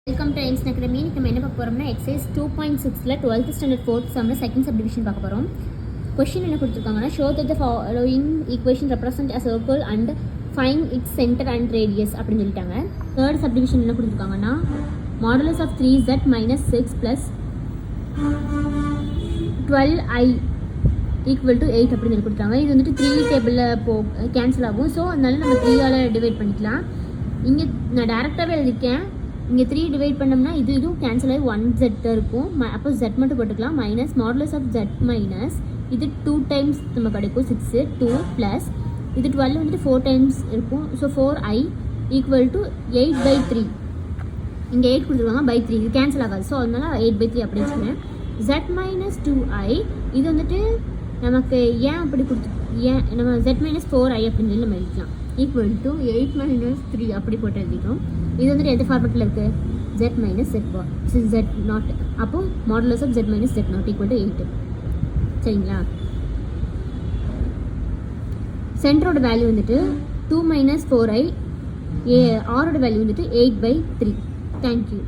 Welcome to Einstein academy. நம்ம என்ன பார்க்க போகிறோம்னா எக்ஸசைஸ் 2.6ல 12th ஸ்டாண்டர்ட் 4th சம்மில் செகண்ட் சப்டிவிஷன் பார்க்க போகிறோம். கொஸ்டின் என்ன கொடுத்துருக்காங்கன்னா, show that the following equation represent a circle and find its centre and radius அப்படின்னு சொல்லிட்டாங்க. தேர்ட் சப்டிவிஷன் என்ன கொடுத்துருக்காங்கன்னா, modulus of 3z minus 6 plus 12i equal to 8 அப்படின்னு சொல்லி கொடுத்தாங்க. இது வந்துட்டு 3 டேபிளில் கேன்சல் ஆகும். ஸோ அதனால நம்ம 3ஆல் டிவைட் பண்ணிக்கலாம். இங்கே நான் டேரெக்டாகவே எழுதிருக்கேன். இங்கே 3 டிவைட் பண்ணோம்னா இதுவும் கேன்சல் ஆகி 1z தான் இருக்கும். அப்போ z மட்டும் போட்டுக்கலாம். Minus modulus of z minus இது 2 டைம்ஸ் நம்ம கிடைக்கும் 6 2 ப்ளஸ் இது 12 வந்துட்டு 4 டைம்ஸ் இருக்கும். So 4i equal to 8/3. இங்கே 8 கொடுத்துருவாங்க பை 3, இது கேன்சல் ஆகாது. ஸோ அதனால 8/3 அப்படி வச்சுக்கிறேன். z மைனஸ் 2i இது வந்துட்டு நமக்கு ஏன் அப்படி ஏன் நம்ம z மைனஸ் 4i அப்படின்னு சொல்லி நம்ம எழுதிக்கலாம். ஈக்குவல் டு 8 மைனஸ் 3 அப்படி போட்டு எழுதிக்கிறோம். இது வந்துட்டு எந்த ஃபார்மெட்டில் இருக்குது? z minus z naught. அப்போ modulus of z minus z naught equal to 8. சரிங்களா? சென்டரோட வேல்யூ வந்துட்டு 2 மைனஸ் 4i, ஆரோட வேல்யூ வந்துட்டு 8/3. தேங்க்யூ.